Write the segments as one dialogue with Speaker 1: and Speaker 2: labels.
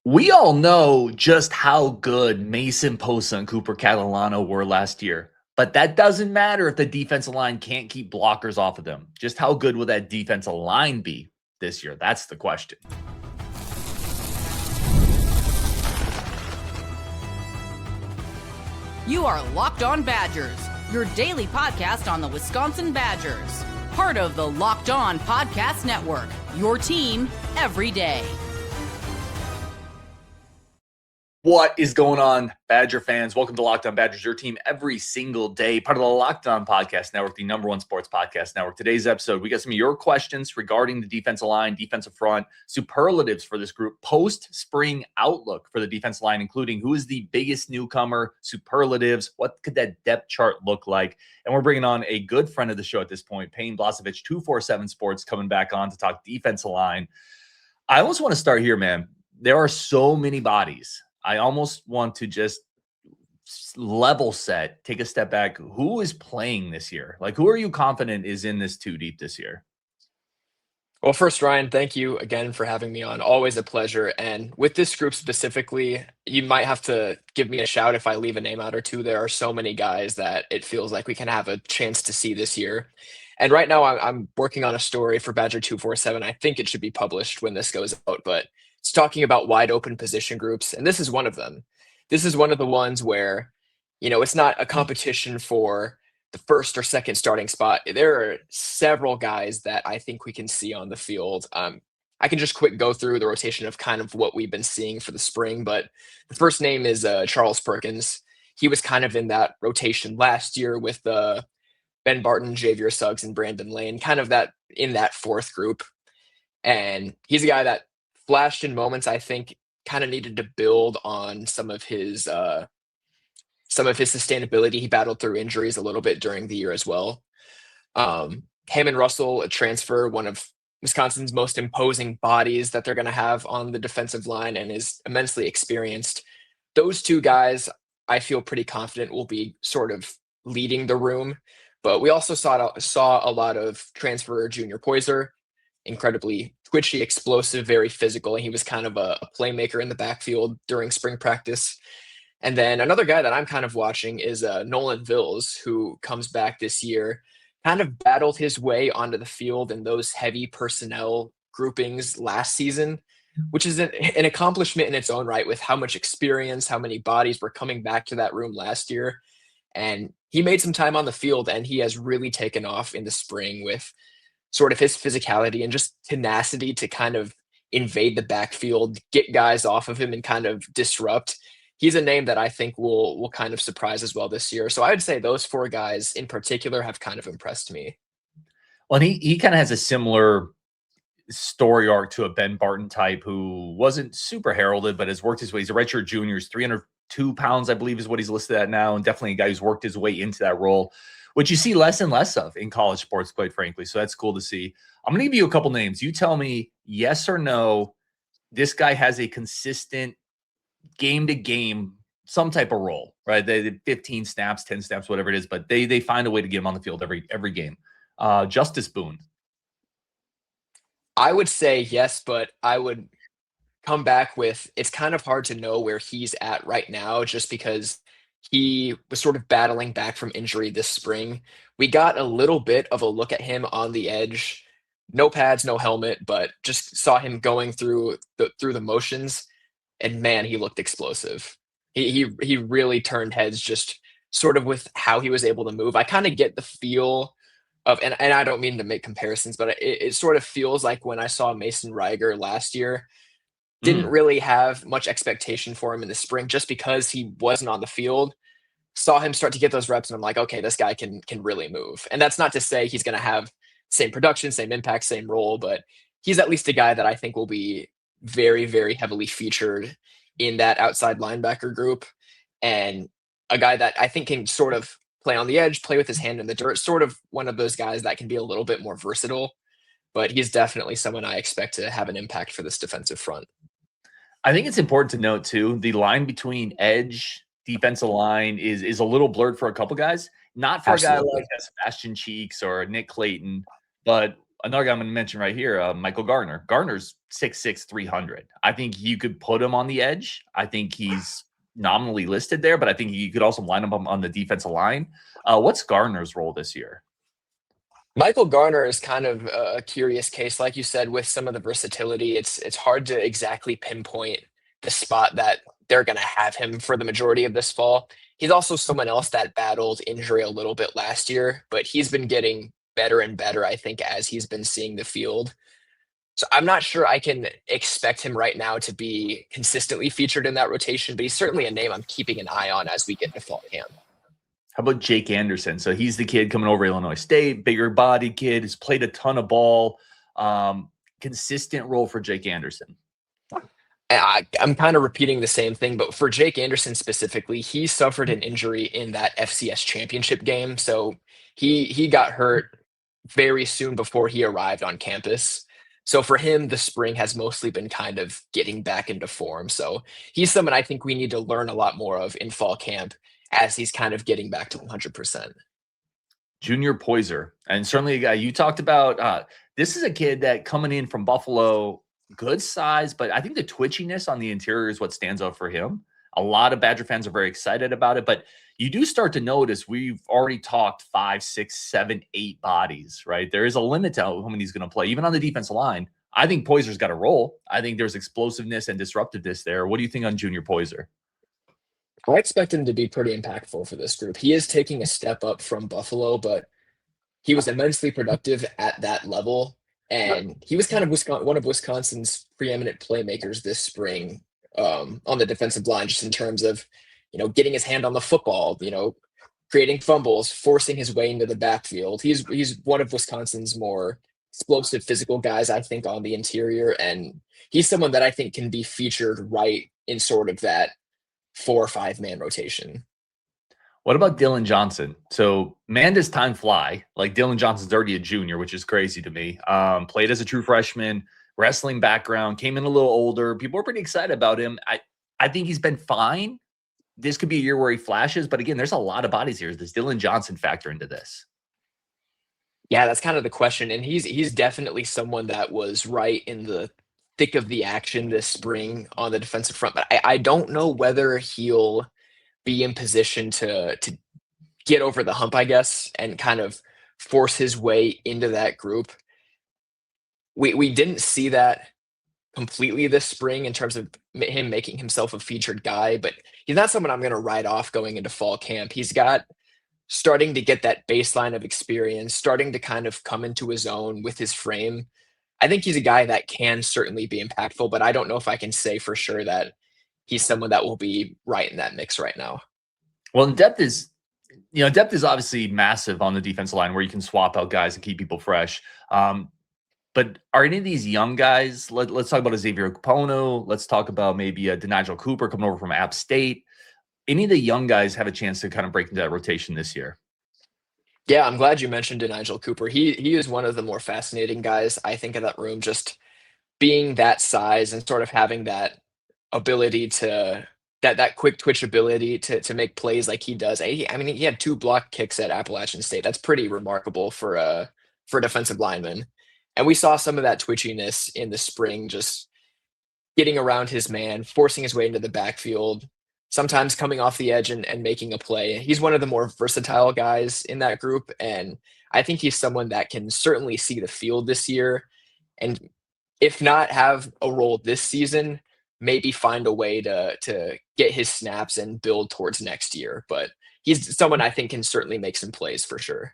Speaker 1: We all know just how good Mason, Posa, and Cooper Catalano were last year, but that doesn't matter if the defensive line can't keep blockers off of them. Just how good will that defensive line be this year? That's the question.
Speaker 2: You are Locked On Badgers, your daily podcast on the Wisconsin Badgers. Part of the Locked On Podcast Network, your team every day.
Speaker 1: What is going on, Badger fans? Welcome to Locked On Badgers, your team every single day. Part of the Locked On Podcast Network, the number one sports podcast network. Today's episode, we got some of your questions regarding the defensive line, defensive front, superlatives for this group, post-spring outlook for the defensive line, including who is the biggest newcomer, superlatives, what could that depth chart look like? And we're bringing on a good friend of the show at this point, Payne Blazevich, 247 Sports, coming back on to talk defensive line. I almost want to start here, man. There are so many bodies. I almost want to just level set, take a step back. Who is playing this year? Like, who are you confident is in this two deep this year?
Speaker 3: Well, first, Ryan, thank you again for having me on. Always a pleasure. And with this group specifically, you might have to give me a shout if I leave a name out or two. There are so many guys that it feels like we can have a chance to see this year. And right now I'm working on a story for Badger 247. I think it should be published when this goes out, but it's talking about wide open position groups. And this is one of them. This is one of the ones where, it's not a competition for the first or second starting spot. There are several guys that I think we can see on the field. I can just quick go through the rotation of kind of what we've been seeing for the spring, but the first name is Charles Perkins. He was kind of in that rotation last year with Ben Barton, Xavier Suggs, and Brandon Lane, kind of that in that fourth group. And he's a guy that flashed in moments, I think, kind of needed to build on some of his sustainability. He battled through injuries a little bit during the year as well. Hammond Russell, a transfer, one of Wisconsin's most imposing bodies that they're going to have on the defensive line and is immensely experienced. Those two guys, I feel pretty confident will be sort of leading the room. But we also saw a lot of transfer junior Poyser, incredibly twitchy, explosive, very physical. And he was kind of a playmaker in the backfield during spring practice. And then another guy that I'm kind of watching is Nolan Vils, who comes back this year, kind of battled his way onto the field in those heavy personnel groupings last season, which is an accomplishment in its own right with how much experience, how many bodies were coming back to that room last year. And he made some time on the field, and he has really taken off in the spring with sort of his physicality and just tenacity to kind of invade the backfield, get guys off of him and kind of disrupt. He's a name that I think will kind of surprise as well this year. So I would say those four guys in particular have kind of impressed me.
Speaker 1: Well, and he kind of has a similar story arc to a Ben Barton type who wasn't super heralded, but has worked his way. He's a redshirt junior. He's 302 pounds, I believe is what he's listed at now, and definitely a guy who's worked his way into that role, which you see less and less of in college sports, quite frankly. So that's cool to see. I'm going to give you a couple names. You tell me yes or no, this guy has a consistent game to game, some type of role, right? They 15 snaps, 10 snaps, whatever it is, but they find a way to get him on the field every game. Justice Boone.
Speaker 3: I would say yes, but I would come back with it's kind of hard to know where he's at right now just because he was sort of battling back from injury this spring. We got a little bit of a look at him on the edge, no pads, no helmet, but just saw him going through the motions. And man, he looked explosive. He really turned heads just sort of with how he was able to move. I kind of get the feel of, and I don't mean to make comparisons, but it sort of feels like when I saw Mason Reiger last year, didn't really have much expectation for him in the spring just because he wasn't on the field. Saw him start to get those reps, and I'm like, okay, this guy can really move. And that's not to say he's going to have same production, same impact, same role, but he's at least a guy that I think will be very, very heavily featured in that outside linebacker group, and a guy that I think can sort of play on the edge, play with his hand in the dirt, sort of one of those guys that can be a little bit more versatile, but he's definitely someone I expect to have an impact for this defensive front.
Speaker 1: I think it's important to note too, the line between edge, defensive line is a little blurred for a couple guys, not for a guy like Sebastian Cheeks or Nick Clayton, but another guy I'm going to mention right here, Michael Garner. Garner's 6'6", 300. I think you could put him on the edge. I think he's nominally listed there, but I think you could also line him up on the defensive line. What's Garner's role this year?
Speaker 3: Michael Garner is kind of a curious case, like you said, with some of the versatility. It's hard to exactly pinpoint the spot that they're going to have him for the majority of this fall. He's also someone else that battled injury a little bit last year, but he's been getting better and better, I think, as he's been seeing the field. So I'm not sure I can expect him right now to be consistently featured in that rotation, but he's certainly a name I'm keeping an eye on as we get to fall camp.
Speaker 1: How about Jake Anderson? So he's the kid coming over Illinois State, bigger body kid, has played a ton of ball. Consistent role for Jake Anderson.
Speaker 3: I'm kind of repeating the same thing, but for Jake Anderson specifically, he suffered an injury in that FCS championship game. So he got hurt very soon before he arrived on campus. So for him, the spring has mostly been kind of getting back into form. So he's someone I think we need to learn a lot more of in fall camp as he's kind of getting back to 100%.
Speaker 1: Junior Poyser, and certainly a guy you talked about. This is a kid that coming in from Buffalo, good size, but I think the twitchiness on the interior is what stands out for him. A lot of Badger fans are very excited about it, but you do start to notice we've already talked 5, 6, 7, 8 bodies, right? There is a limit to how many he's going to play, even on the defensive line. I think Poyser's got a role. I think there's explosiveness and disruptiveness there. What do you think on Junior Poyser?
Speaker 3: I expect him to be pretty impactful for this group. He is taking a step up from Buffalo, but he was immensely productive at that level. And he was kind of one of Wisconsin's preeminent playmakers this spring on the defensive line, just in terms of, getting his hand on the football, creating fumbles, forcing his way into the backfield. He's one of Wisconsin's more explosive physical guys, I think, on the interior. And he's someone that I think can be featured right in sort of that 4 or 5 man rotation.
Speaker 1: What about Dylan Johnson? So, man, does time fly? Like, Dylan Johnson's already a junior, which is crazy to me. Played as a true freshman, wrestling background, came in a little older. People are pretty excited about him. I think he's been fine. This could be a year where he flashes, but again, there's a lot of bodies here. Does Dylan Johnson factor into this?
Speaker 3: Yeah, that's kind of the question. And he's definitely someone that was right in the thick of the action this spring on the defensive front. But I don't know whether he'll be in position to get over the hump, I guess, and kind of force his way into that group. We didn't see that completely this spring in terms of him making himself a featured guy, but he's not someone I'm going to write off going into fall camp. He's starting to get that baseline of experience, starting to kind of come into his own with his frame. I think he's a guy that can certainly be impactful, but I don't know if I can say for sure that he's someone that will be right in that mix right now.
Speaker 1: Well, depth is obviously massive on the defensive line where you can swap out guys and keep people fresh. But are any of these young guys, let's talk about a Xavier Ukponu. Let's talk about maybe a Denigel Cooper coming over from App State. Any of the young guys have a chance to kind of break into that rotation this year?
Speaker 3: Yeah, I'm glad you mentioned Denigel Cooper. He is one of the more fascinating guys, I think, in that room, just being that size and sort of having that ability to that quick twitch ability to make plays like he does. He had 2 block kicks at Appalachian State. That's pretty remarkable for a defensive lineman. And we saw some of that twitchiness in the spring, just getting around his man, forcing his way into the backfield, sometimes coming off the edge and making a play. He's one of the more versatile guys in that group. And I think he's someone that can certainly see the field this year. And if not have a role this season, maybe find a way to get his snaps and build towards next year. But he's someone I think can certainly make some plays for sure.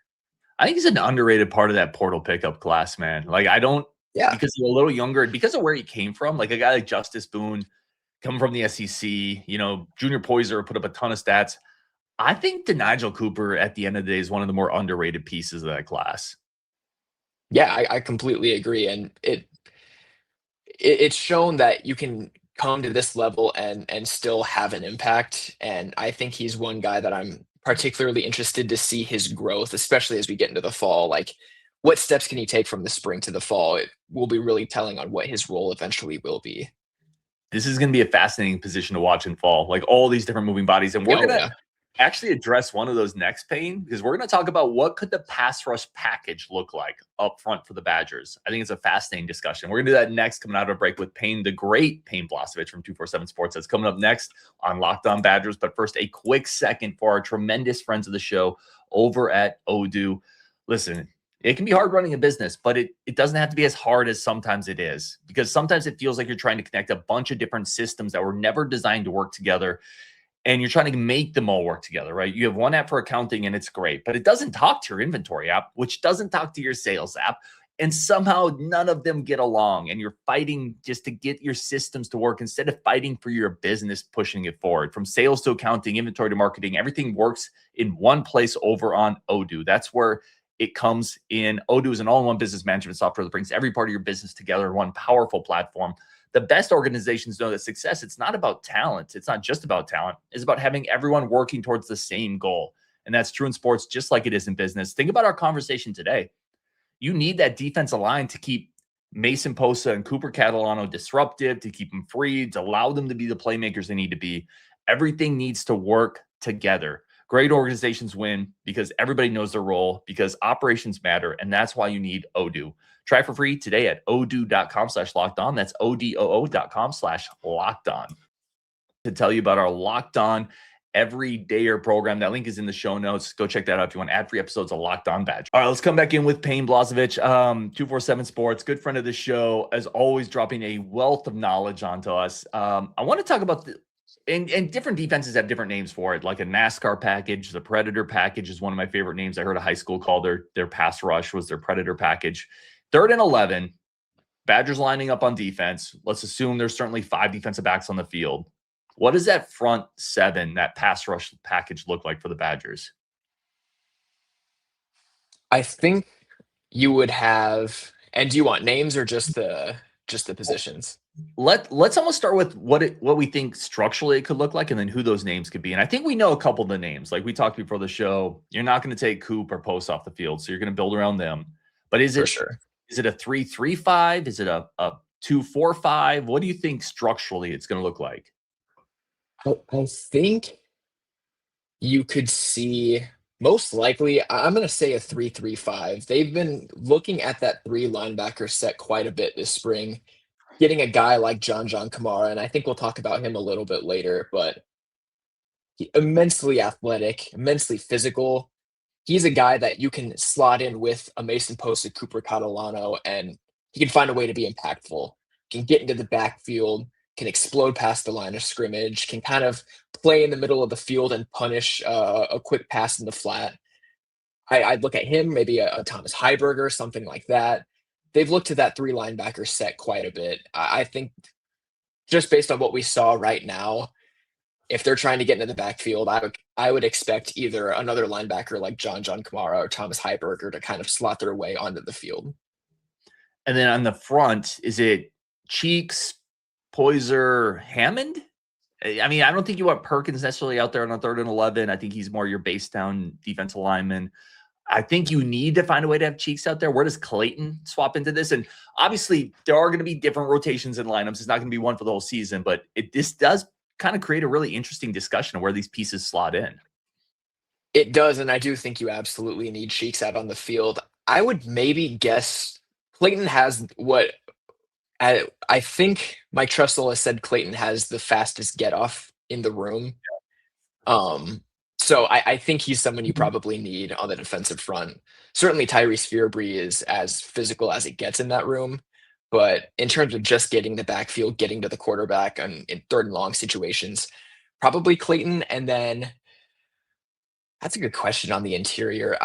Speaker 1: I think he's an underrated part of that portal pickup class, man. Like, because he's a little younger, because of where he came from, like a guy like Justice Boone, coming from the SEC, Junior Poyser put up a ton of stats. I think Denigel Cooper at the end of the day is one of the more underrated pieces of that class.
Speaker 3: Yeah, I completely agree. And it's shown that you can come to this level and still have an impact. And I think he's one guy that I'm particularly interested to see his growth, especially as we get into the fall. Like, what steps can he take from the spring to the fall? It will be really telling on what his role eventually will be.
Speaker 1: This is going to be a fascinating position to watch in fall, like all these different moving bodies. And we're actually address one of those next, Payne, because we're going to talk about what could the pass rush package look like up front for the Badgers. I think it's a fascinating discussion. We're going to do that next, coming out of a break with Payne, the great Payne Blazevich from 247 Sports. That's coming up next on Locked On Badgers. But first, a quick second for our tremendous friends of the show over at Odoo. Listen, it can be hard running a business, but it doesn't have to be as hard as sometimes it is, because sometimes it feels like you're trying to connect a bunch of different systems that were never designed to work together. And you're trying to make them all work together, right? You have one app for accounting and it's great, but it doesn't talk to your inventory app, which doesn't talk to your sales app. And somehow none of them get along. And you're fighting just to get your systems to work instead of fighting for your business, pushing it forward. From sales to accounting, inventory to marketing, everything works in one place over on Odoo. That's where it comes in. Odoo is an all-in-one business management software that brings every part of your business together in one powerful platform. The best organizations know that success, it's not about talent. It's not just about talent. It's about having everyone working towards the same goal. And that's true in sports, just like it is in business. Think about our conversation today. You need that defensive line to keep Mason Posa and Cooper Catalano disruptive, to keep them free, to allow them to be the playmakers they need to be. Everything needs to work together. Great organizations win because everybody knows their role, because operations matter, and that's why you need Odoo. Try for free today at odoo.com/lockedon. That's odoo.com/lockedon. To tell you about our Locked On Everydayer program. That link is in the show notes. Go check that out if you want ad-free episodes of Locked On Badger. All right, let's come back in with Payne Blazevich, 247 Sports, good friend of the show, as always, dropping a wealth of knowledge onto us. I want to talk about and different defenses have different names for it, like a NASCAR package. The Predator package is one of my favorite names. I heard a high school call their pass rush was their Predator package. 3rd and 11, Badgers lining up on defense. Let's assume there's certainly 5 defensive backs on the field. What does that front 7, that pass rush package look like for the Badgers?
Speaker 3: I think you would have, and do you want names or just the positions?
Speaker 1: Let's almost start with what we think structurally it could look like, and then who those names could be. And I think we know a couple of the names. Like we talked before the show, you're not going to take Coop or Post off the field, so you're going to build around them. But is it a 3-3-5? Is it a 2-4-5? What do you think structurally it's going to look like?
Speaker 3: I think you could see, most likely, I'm going to say a 3-3-5. They've been looking at that 3 linebacker set quite a bit this spring, getting a guy like John Kamara, and I think we'll talk about him a little bit later, but immensely athletic, immensely physical. He's a guy that you can slot in with a Mason Posa, Cooper Catalano, and he can find a way to be impactful. Can get into the backfield, can explode past the line of scrimmage, can kind of play in the middle of the field and punish a quick pass in the flat. I'd look at him, maybe a Thomas Heiberger, something like that. They've looked to that 3 linebacker set quite a bit. I think just based on what we saw right now, if they're trying to get into the backfield, I would expect either another linebacker like John Kamara or Thomas Heiberger to kind of slot their way onto the field.
Speaker 1: And then on the front, is it Cheeks, Poyser, Hammond? I mean, I don't think you want Perkins necessarily out there on a 3rd and 11. I think he's more your base down defensive lineman. I think you need to find a way to have Cheeks out there. Where does Clayton swap into this? And obviously, there are going to be different rotations in lineups. It's not going to be one for the whole season, but this does kind of create a really interesting discussion of where these pieces slot in.
Speaker 3: It does, and I do think you absolutely need Cheeks out on the field. I would maybe guess Clayton has what I think Mike Tressel has said Clayton has the fastest get off in the room. So I think he's someone you probably need on the defensive front. Certainly Tyrese Fearbry is as physical as it gets in that room. But in terms of just getting the backfield, getting to the quarterback in 3rd and long situations, probably Clayton. And then that's a good question on the interior.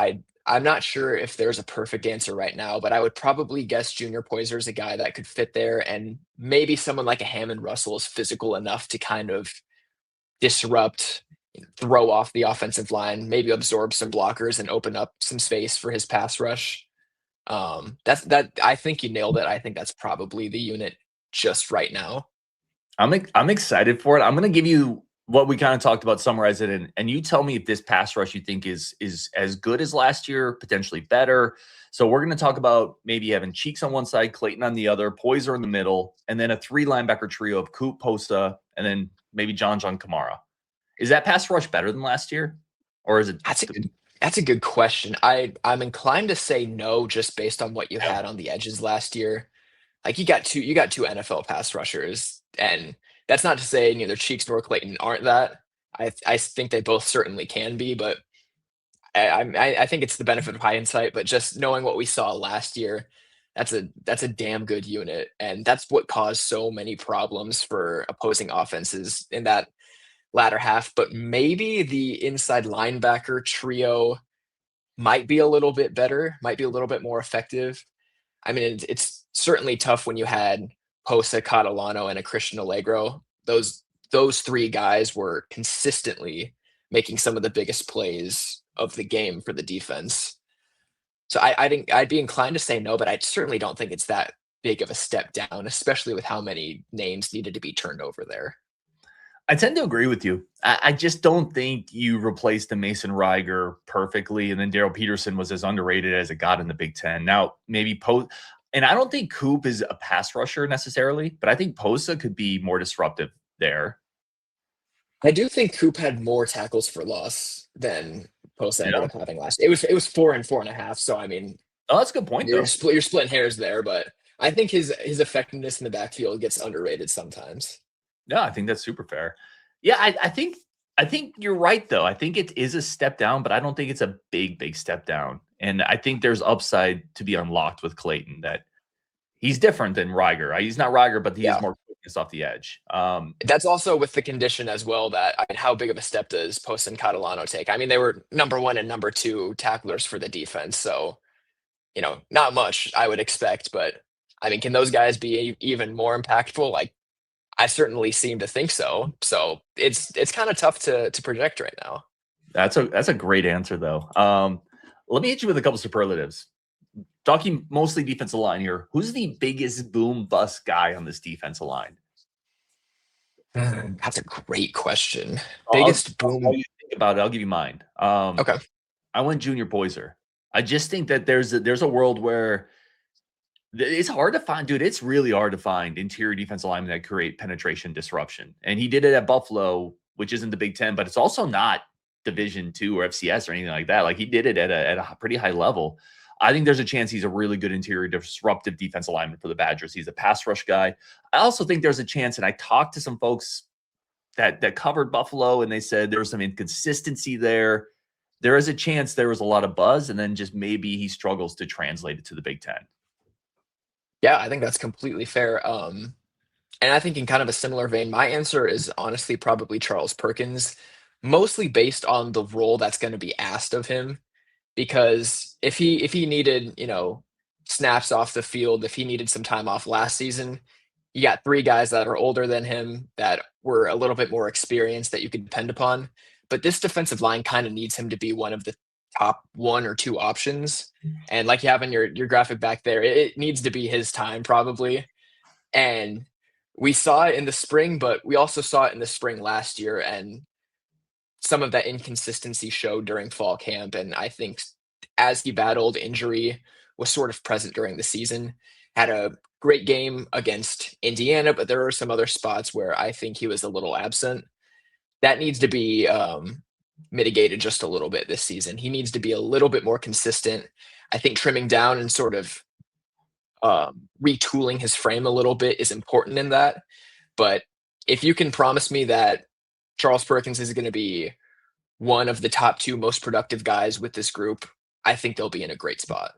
Speaker 3: I'm not sure if there's a perfect answer right now, but I would probably guess Junior Poyser is a guy that could fit there. And maybe someone like a Hammond Russell is physical enough to kind of disrupt, throw off the offensive line, maybe absorb some blockers and open up some space for his pass rush. I think you nailed it. I think that's probably the unit just right now.
Speaker 1: I'm excited for it. I'm going to give you what we kind of talked about, summarize it, and you tell me if this pass rush you think is as good as last year, potentially better. So we're going to talk about maybe having Cheeks on one side, Clayton on the other, Poyser in the middle, and then a 3 linebacker trio of Coop, Posa, and then maybe John Kamara. Is that pass rush better than last year? Or is it?
Speaker 3: That's a good question. I'm inclined to say no, just based on what you had on the edges last year. Like you got two NFL pass rushers, and that's not to say neither Cheeks nor Clayton aren't that. I think they both certainly can be, but I think it's the benefit of hindsight. But just knowing what we saw last year, that's a damn good unit, and that's what caused so many problems for opposing offenses in that latter half. But maybe the inside linebacker trio might be a little bit better, might be a little bit more effective. I mean, it's certainly tough when you had Posa, Catalano, and a Christian Allegro. Those three guys were consistently making some of the biggest plays of the game for the defense. So I think I'd be inclined to say no, but I certainly don't think it's that big of a step down, especially with how many names needed to be turned over there.
Speaker 1: I tend to agree with you. I just don't think you replaced the Mason Reiger perfectly, and then Daryl Peterson was as underrated as it got in the Big Ten. Now, maybe and I don't think Coop is a pass rusher necessarily, but I think Posa could be more disruptive there.
Speaker 3: I do think Coop had more tackles for loss than Posa ended up having last. It was 4 and 4.5. So I mean,
Speaker 1: that's a good point.
Speaker 3: You're splitting hairs there, but I think his effectiveness in the backfield gets underrated sometimes.
Speaker 1: No, I think that's super fair. Yeah, I think you're right though. I think it is a step down, but I don't think it's a big step down. And I think there's upside to be unlocked with Clayton, that he's different than Reiger. He's not Reiger, but he has more quickness off the edge.
Speaker 3: That's also with the condition as well that, I mean, how big of a step does Posa and Catalano take? I mean, they were number 1 and number 2 tacklers for the defense. So, not much I would expect, but I mean, can those guys be even more impactful? Like, I certainly seem to think so. So it's kind of tough to project right now.
Speaker 1: That's a great answer though. Let me hit you with a couple superlatives. Talking mostly defensive line here. Who's the biggest boom bust guy on this defensive line?
Speaker 3: That's a great question. Biggest boom.
Speaker 1: While you think about it, I'll give you mine.
Speaker 3: Okay.
Speaker 1: I went Junior Poyser. I just think that there's a world where it's hard to find, dude. It's really hard to find interior defensive linemen that create penetration disruption. And he did it at Buffalo, which isn't the Big Ten, but it's also not Division II or FCS or anything like that. Like, he did it at a pretty high level. I think there's a chance he's a really good interior disruptive defensive lineman for the Badgers. He's a pass rush guy. I also think there's a chance, and I talked to some folks that covered Buffalo, and they said there was some inconsistency there. There is a chance there was a lot of buzz, and then just maybe he struggles to translate it to the Big Ten.
Speaker 3: Yeah, I think that's completely fair. And I think in kind of a similar vein, my answer is honestly probably Charles Perkins, mostly based on the role that's going to be asked of him. Because if he needed, snaps off the field, if he needed some time off last season, you got 3 guys that are older than him that were a little bit more experienced that you could depend upon. But this defensive line kind of needs him to be one of the top 1 or 2 options. And like you have in your graphic back there, it needs to be his time probably. And we saw it in the spring, but we also saw it in the spring last year. And some of that inconsistency showed during fall camp. And I think as he battled injury, was sort of present during the season, had a great game against Indiana, but there were some other spots where I think he was a little absent. That needs to be mitigated just a little bit this season. He needs to be a little bit more consistent. I think trimming down and sort of retooling his frame a little bit is important in that. But if you can promise me that Charles Perkins is going to be one of the top 2 most productive guys with this group, I think they'll be in a great spot.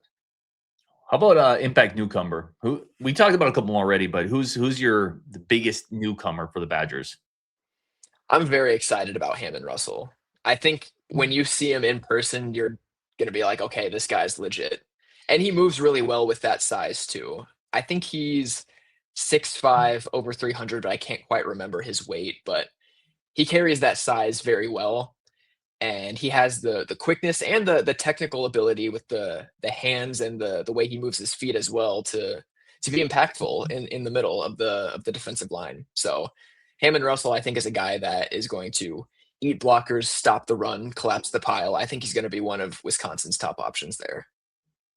Speaker 1: How about impact newcomer? Who we talked about a couple already, but who's the biggest newcomer for the Badgers?
Speaker 3: I'm very excited about Hammond Russell. I think when you see him in person, you're going to be like, okay, this guy's legit. And he moves really well with that size too. I think he's 6'5", over 300, but I can't quite remember his weight, but he carries that size very well. And he has the quickness and the technical ability with the hands and the way he moves his feet as well to be impactful in the middle of the defensive line. So Hammond Russell, I think, is a guy that is going to eat blockers, stop the run, collapse the pile. I think he's going to be one of Wisconsin's top options there.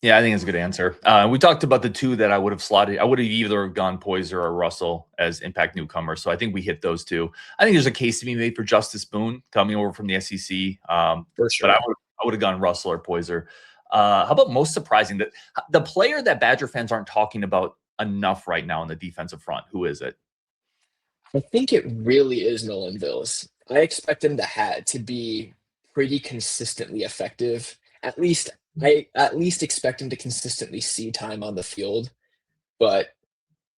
Speaker 1: Yeah, I think it's a good answer. We talked about the two that I would have slotted. I would have either gone Poyser or Russell as impact newcomers. So I think we hit those two. I think there's a case to be made for Justice Boone coming over from the SEC.
Speaker 3: For
Speaker 1: But
Speaker 3: sure.
Speaker 1: I would have gone Russell or Poyser. How about most surprising, that the player that Badger fans aren't talking about enough right now on the defensive front? Who is it?
Speaker 3: I think it really is Nolan Vils. I expect him to be pretty consistently effective. I at least expect him to consistently see time on the field. But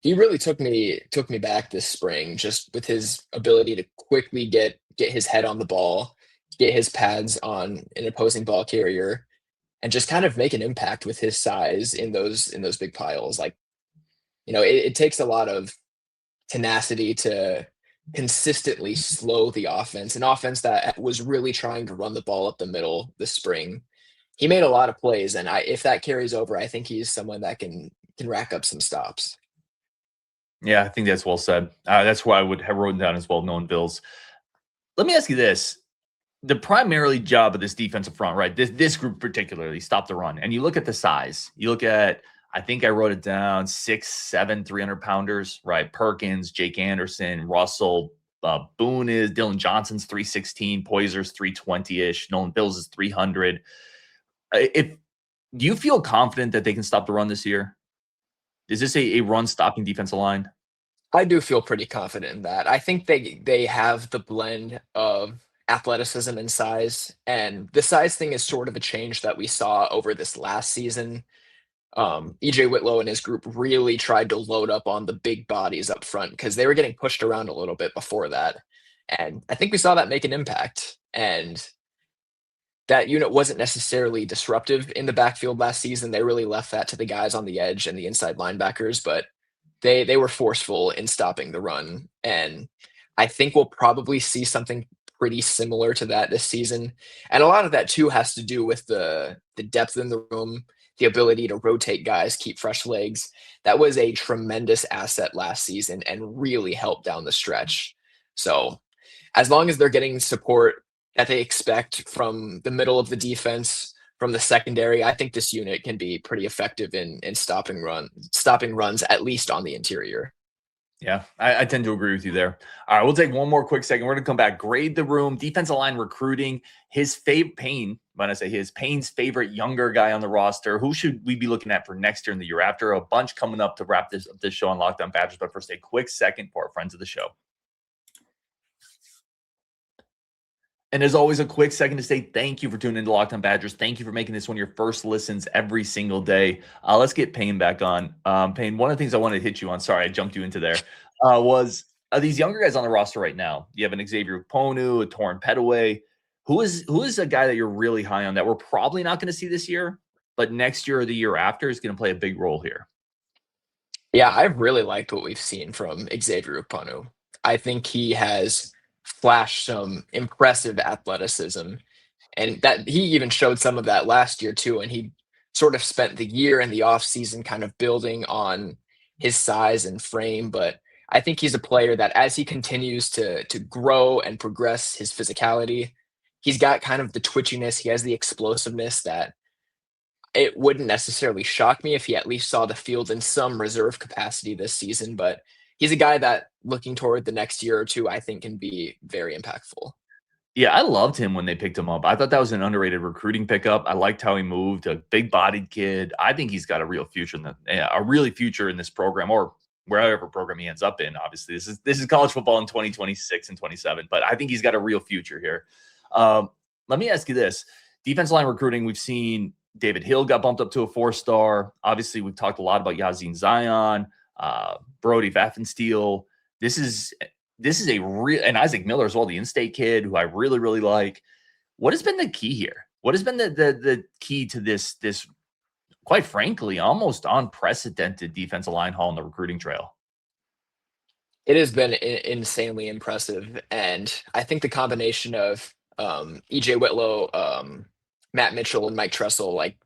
Speaker 3: he really took me back this spring, just with his ability to quickly get his head on the ball, get his pads on an opposing ball carrier, and just kind of make an impact with his size in those big piles. Like, it takes a lot of tenacity to consistently slow the offense. An offense that was really trying to run the ball up the middle this spring. He made a lot of plays, and if that carries over, I think he's someone that can rack up some stops.
Speaker 1: Yeah, I think that's well said. That's why I would have written down as well, Nolan Vils. Let me ask you this. The primarily job of this defensive front, right? This group particularly, stop the run. And you look at the size. You look at, I think I wrote it down, 6'7", 300-pounders, right? Perkins, Jake Anderson, Russell, Boone is, Dylan Johnson's 316, Poyser's 320-ish, Nolan Vils is 300. Do you feel confident that they can stop the run this year? Is this a run-stopping defensive line?
Speaker 3: I do feel pretty confident in that. I think they have the blend of athleticism and size, and the size thing is sort of a change that we saw over this last season. EJ Whitlow and his group really tried to load up on the big bodies up front because they were getting pushed around a little bit before that. And I think we saw that make an impact. And that unit wasn't necessarily disruptive in the backfield last season. They really left that to the guys on the edge and the inside linebackers, but they were forceful in stopping the run. And I think we'll probably see something pretty similar to that this season. And a lot of that too has to do with the depth in the room, the ability to rotate guys, keep fresh legs. That was a tremendous asset last season and really helped down the stretch. So as long as they're getting support that they expect from the middle of the defense, from the secondary, I think this unit can be pretty effective in stopping runs, at least on the interior.
Speaker 1: Yeah, I tend to agree with you there. All right, we'll take one more quick second. We're going to come back. Grade the room, defensive line recruiting, Payne's favorite younger guy on the roster. Who should we be looking at for next year and the year after? A bunch coming up to wrap this show on Locked On Badgers. But first, a quick second for our friends of the show. And as always, a quick second to say thank you for tuning into Locked On Badgers. Thank you for making this one of your first listens every single day. Let's get Payne back on. Payne, one of the things I wanted to hit you on, sorry, I jumped you into there, was these younger guys on the roster right now. You have an Xavier Ukponu, a Torrin Petaway. Who is a guy that you're really high on that we're probably not going to see this year, but next year or the year after is going to play a big role here?
Speaker 3: Yeah, I've really liked what we've seen from Xavier Ukponu. I think he has flashed some impressive athleticism, and that he even showed some of that last year too. And he sort of spent the year and the off season kind of building on his size and frame. But I think he's a player that as he continues to grow and progress his physicality, he's got kind of the twitchiness. He has the explosiveness that it wouldn't necessarily shock me if he at least saw the field in some reserve capacity this season. But he's a guy that, looking toward the next year or two, I think can be very impactful.
Speaker 1: Yeah, I loved him when they picked him up. I thought that was an underrated recruiting pickup. I liked how he moved, a big-bodied kid. I think he's got a real future in this program, or wherever program he ends up in. Obviously, this is college football in 2026 and 27, but I think he's got a real future here. Let me ask you this: defensive line recruiting. We've seen David Hill got bumped up to a 4-star. Obviously, we've talked a lot about Yazin Zion, Brody Vaffensteel. This is a real, and Isaac Miller as well, the in-state kid who I really, really like. What has been the key here? What has been the key to this, quite frankly, almost unprecedented defensive line haul on the recruiting trail?
Speaker 3: It has been insanely impressive. And I think the combination of EJ Whitlow, Matt Mitchell, and Mike Tressel, like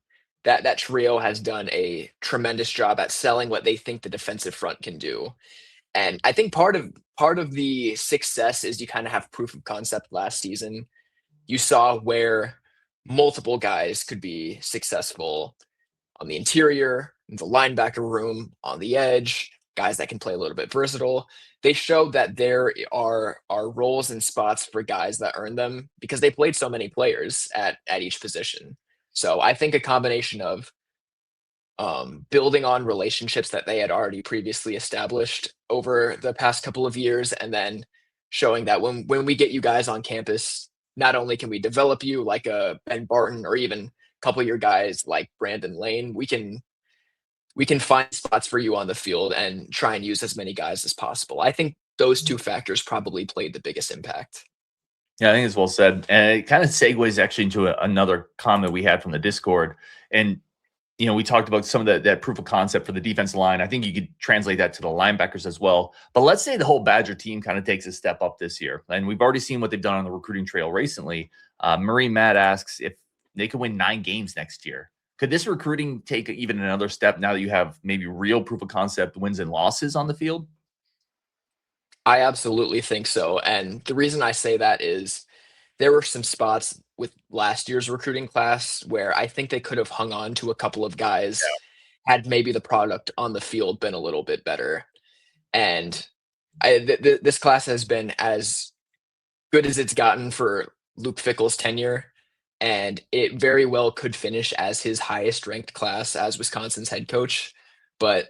Speaker 3: that trio has done a tremendous job at selling what they think the defensive front can do. And I think part of the success is you kind of have proof of concept last season. You saw where multiple guys could be successful on the interior, the linebacker room, on the edge, guys that can play a little bit versatile. They showed that there are roles and spots for guys that earn them because they played so many players at each position. So I think a combination of building on relationships that they had already previously established over the past couple of years, and then showing that when we get you guys on campus, not only can we develop you like a Ben Barton or even a couple of your guys like Brandon Lane, we can find spots for you on the field and try and use as many guys as possible. I think those two factors probably played the biggest impact.
Speaker 1: Yeah, I think it's well said. And it kind of segues actually into another comment we had from the Discord. And, we talked about some of that proof of concept for the defensive line. I think you could translate that to the linebackers as well. But let's say the whole Badger team kind of takes a step up this year. And we've already seen what they've done on the recruiting trail recently. Marie Matt asks if they could win 9 games next year. Could this recruiting take even another step now that you have maybe real proof of concept wins and losses on the field?
Speaker 3: I absolutely think so. And the reason I say that is there were some spots with last year's recruiting class where I think they could have hung on to a couple of guys had maybe the product on the field been a little bit better. And this class has been as good as it's gotten for Luke Fickell's tenure, and it very well could finish as his highest ranked class as Wisconsin's head coach. But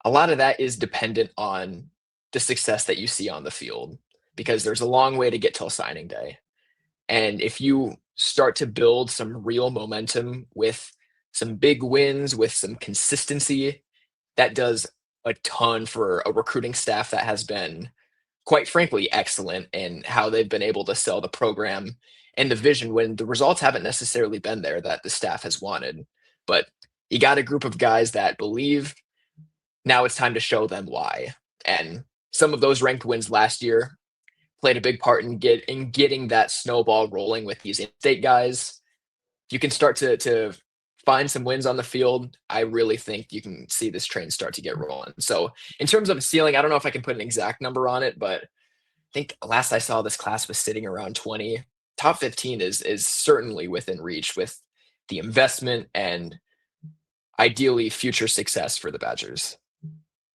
Speaker 3: a lot of that is dependent on the success that you see on the field, because there's a long way to get till signing day. And if you start to build some real momentum with some big wins, with some consistency, that does a ton for a recruiting staff that has been, quite frankly, excellent in how they've been able to sell the program and the vision when the results haven't necessarily been there that the staff has wanted. But you got a group of guys that believe. Now it's time to show them why. And some of those ranked wins last year played a big part in getting that snowball rolling with these in-state guys. You can start to find some wins on the field. I really think you can see this train start to get rolling. So in terms of a ceiling, I don't know if I can put an exact number on it, but I think last I saw this class was sitting around 20. Top 15 is certainly within reach with the investment and ideally future success for the Badgers.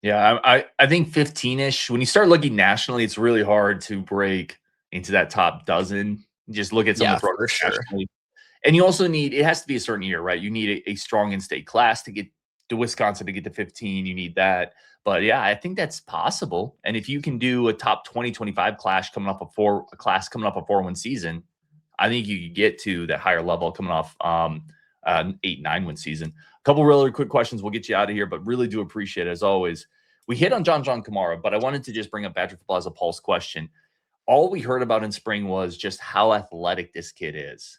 Speaker 1: Yeah, I think 15-ish. When you start looking nationally, it's really hard to break into that top dozen. Just look at some of the programs nationally. And you also need, it has to be a certain year, right? You need a strong in-state class to get to Wisconsin to get to 15. You need that. But yeah, I think that's possible. And if you can do a top 20, 25 class coming up a 4-win season, I think you could get to that higher level coming off 8, 9-win season. A couple really quick questions. We'll get you out of here, but really do appreciate it as always. We hit on John Kamara, but I wanted to just bring up Badger Football as a pulse question. All we heard about in spring was just how athletic this kid is.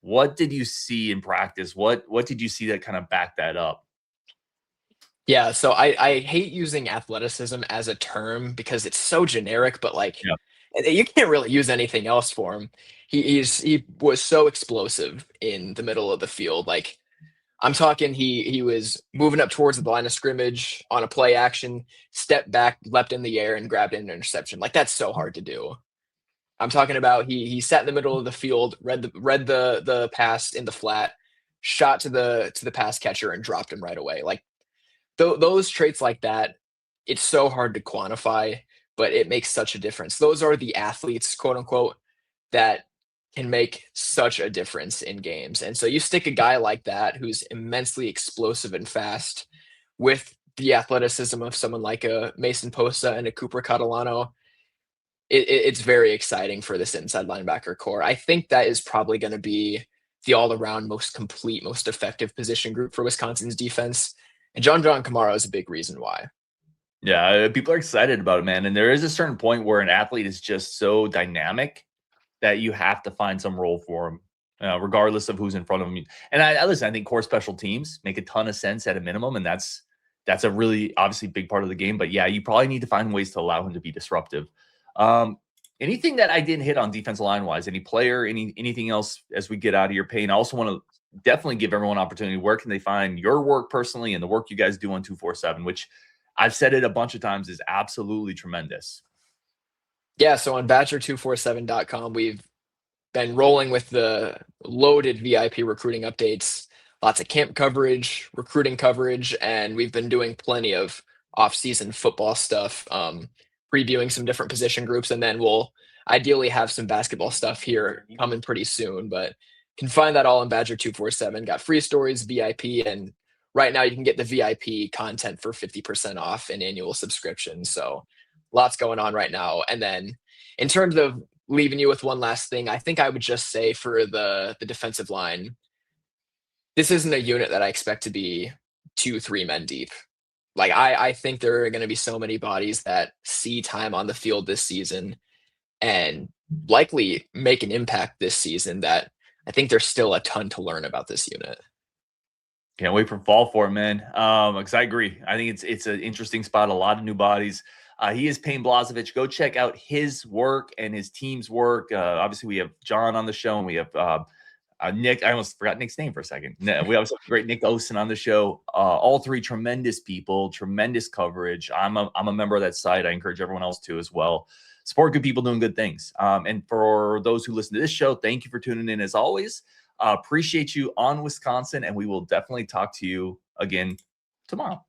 Speaker 1: What did you see in practice? What did you see that kind of backed that up?
Speaker 3: Yeah, so I hate using athleticism as a term because it's so generic, but you can't really use anything else for him. He was so explosive in the middle of the field. Like, I'm talking, he was moving up towards the line of scrimmage on a play action, stepped back, leapt in the air, and grabbed an interception. Like, that's so hard to do. I'm talking about he sat in the middle of the field, read the pass in the flat, shot to the pass catcher, and dropped him right away. Like, those traits like that, it's so hard to quantify, but it makes such a difference. Those are the athletes, quote unquote, that can make such a difference in games. And so you stick a guy like that who's immensely explosive and fast with the athleticism of someone like a Mason Posa and a Cooper Catalano, it's very exciting for this inside linebacker core. I think that is probably going to be the all-around most complete, most effective position group for Wisconsin's defense. And John Kamara is a big reason why.
Speaker 1: Yeah, people are excited about it, man. And there is a certain point where an athlete is just so dynamic that you have to find some role for him, regardless of who's in front of him. And I listen, I think core special teams make a ton of sense at a minimum, and that's a really obviously big part of the game. But yeah, you probably need to find ways to allow him to be disruptive. Anything that I didn't hit on defensive line wise, any player, anything else as we get out of your Payne? I also want to definitely give everyone an opportunity. Where can they find your work personally and the work you guys do on 247, which I've said it a bunch of times is absolutely tremendous.
Speaker 3: Yeah, so on badger247.com, we've been rolling with the loaded VIP recruiting updates lots of camp coverage, recruiting coverage, and we've been doing plenty of off-season football stuff, previewing some different position groups, and then we'll ideally have some basketball stuff here coming pretty soon. But can find that all on Badger 247. Got free stories, VIP, and right now you can get the VIP content for 50% off an annual subscription. So lots going on right now. And then in terms of leaving you with one last thing, I think I would just say for the defensive line, this isn't a unit that I expect to be 2-3 men deep. Like I think there are going to be so many bodies that see time on the field this season and likely make an impact this season that I think there's still a ton to learn about this unit.
Speaker 1: Can't wait for fall for it, man. Because I agree. I think it's an interesting spot. A lot of new bodies. He is Payne Blazevich. Go check out his work and his team's work. Obviously, we have John on the show, and we have Nick. I almost forgot Nick's name for a second. We also have great Nick Osen on the show. All three tremendous people, tremendous coverage. I'm a member of that site. I encourage everyone else to as well. Support good people doing good things. And for those who listen to this show, thank you for tuning in as always. Appreciate you on Wisconsin, and we will definitely talk to you again tomorrow.